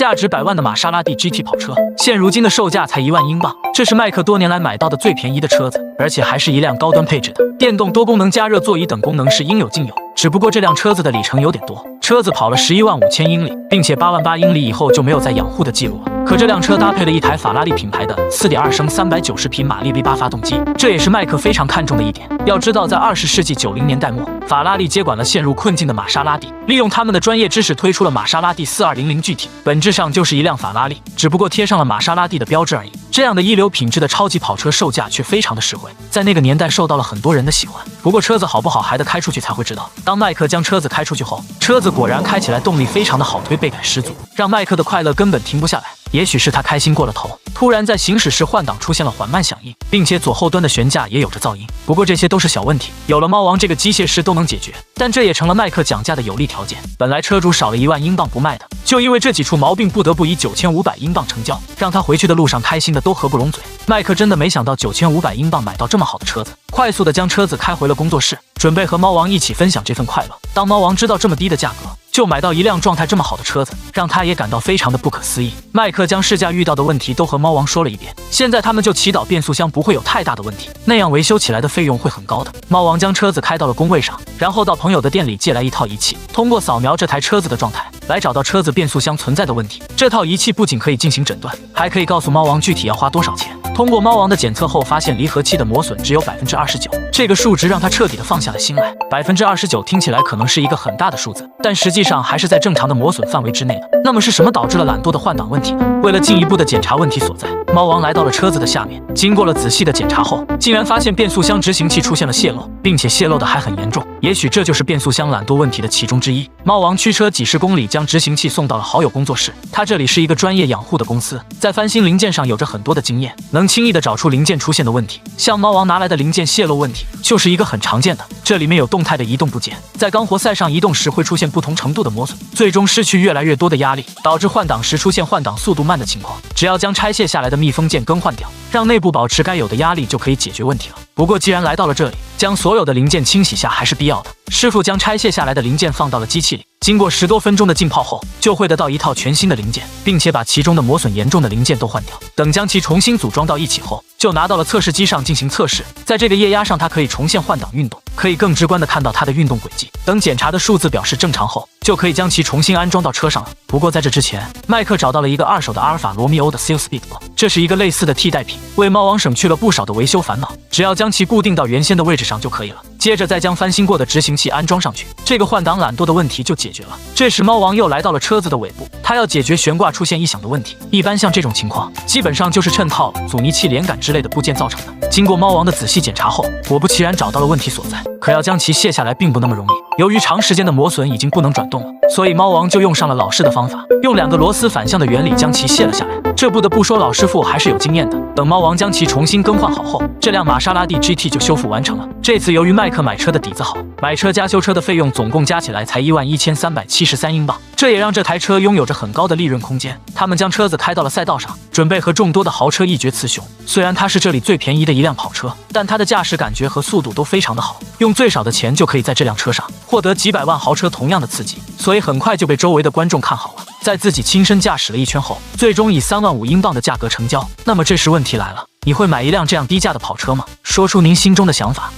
价值100万的玛莎拉蒂 GT 跑车，现如今的售价才1万英镑，这是麦克多年来买到的最便宜的车子，而且还是一辆高端配置的电动多功能加热座椅等功能是应有尽有。只不过这辆车子的里程有点多，车子跑了11万5千英里，并且8万8英里以后就没有再养护的记录了。可这辆车搭配了一台法拉利品牌的4.2升390匹马力 V8 发动机，这也是麦克非常看重的一点。要知道，在20世纪90年代末，法拉利接管了陷入困境的玛莎拉蒂，利用他们的专业知识推出了玛莎拉蒂4200 GT，本质上就是一辆法拉利，只不过贴上了玛莎拉蒂的标志而已。这样的一流品质的超级跑车售价却非常的实惠，在那个年代受到了很多人的喜欢。不过车子好不好还得开出去才会知道。当麦克将车子开出去后，车子果然开起来动力非常的好，推背感十足，让麦克的快乐根本停不下来。也许是他开心过了头，突然在行驶时换挡出现了缓慢响应，并且左后端的悬架也有着噪音。不过这些都是小问题，有了猫王这个机械师都能解决。但这也成了麦克讲价的有利条件。本来车主少了1万英镑不卖的，就因为这几处毛病不得不以9500英镑成交，让他回去的路上开心的都合不拢嘴。麦克真的没想到9500英镑买到这么好的车子，快速的将车子开回了工作室，准备和猫王一起分享这份快乐。当猫王知道这么低的价格就买到一辆状态这么好的车子，让他也感到非常的不可思议。麦克将试驾遇到的问题都和猫王说了一遍，现在他们就祈祷变速箱不会有太大的问题，那样维修起来的费用会很高的。猫王将车子开到了工位上，然后到朋友的店里借来一套仪器，通过扫描这台车子的状态来找到车子变速箱存在的问题。这套仪器不仅可以进行诊断，还可以告诉猫王具体要花多少钱。通过猫王的检测后，发现离合器的磨损只有29%，这个数值让他彻底的放下了心来。29%听起来可能是一个很大的数字，但实际上还是在正常的磨损范围之内的。那么是什么导致了懒惰的换挡问题呢？为了进一步的检查问题所在，猫王来到了车子的下面，经过了仔细的检查后，竟然发现变速箱执行器出现了泄漏，并且泄漏的还很严重。也许这就是变速箱懒惰问题的其中之一。猫王驱车几十公里将执行器送到了好友工作室，他这里是一个专业养护的公司，在翻新零件上有着很多的经验，能轻易的找出零件出现的问题。像猫王拿来的零件泄漏问题就是一个很常见的，这里面有动态的移动部件，在钢活塞上移动时会出现不同程度的磨损，最终失去越来越多的压力，导致换挡时出现换挡速度慢的情况。只要将拆卸下来的密封件更换掉，让内部保持该有的压力，就可以解决问题了。不过既然来到了这里，将所有的零件清洗下还是必要的。师傅将拆卸下来的零件放到了机器里，经过10多分钟的浸泡后，就会得到一套全新的零件，并且把其中的磨损严重的零件都换掉。等将其重新组装到一起后，就拿到了测试机上进行测试。在这个液压上，它可以重现换挡运动，可以更直观的看到它的运动轨迹。等检查的数字表示正常后，就可以将其重新安装到车上了。不过在这之前，麦克找到了一个二手的阿尔法罗密欧的 Seal Speed， 这是一个类似的替代品，为猫王省去了不少的维修烦恼，只要将其固定到原先的位置上就可以了。接着再将翻新过的执行器安装上去，这个换挡懒惰的问题就解决了。这时猫王又来到了车子的尾部，他要解决悬挂出现异响的问题。一般像这种情况，基本上就是衬套、阻尼器连杆之类的部件造成的。经过猫王的仔细检查后，果不其然找到了问题所在，可要将其卸下来并不那么容易。由于长时间的磨损已经不能转动了，所以猫王就用上了老式的方法，用2个螺丝反向的原理将其卸了下来。这不得不说老师傅还是有经验的。等猫王将其重新更换好后，这辆玛莎拉蒂 GT 就修复完成了。这次由于麦克买车的底子好，买车加修车的费用总共加起来才11373英镑，这也让这台车拥有着很高的利润空间。他们将车子开到了赛道上，准备和众多的豪车一决雌雄。虽然它是这里最便宜的一辆跑车，但它的驾驶感觉和速度都非常的好，用最少的钱就可以在这辆车上获得几百万豪车同样的刺激，所以很快就被周围的观众看好了。在自己亲身驾驶了一圈后，最终以3万5英镑的价格成交。那么这时问题来了，你会买一辆这样低价的跑车吗？说出您心中的想法。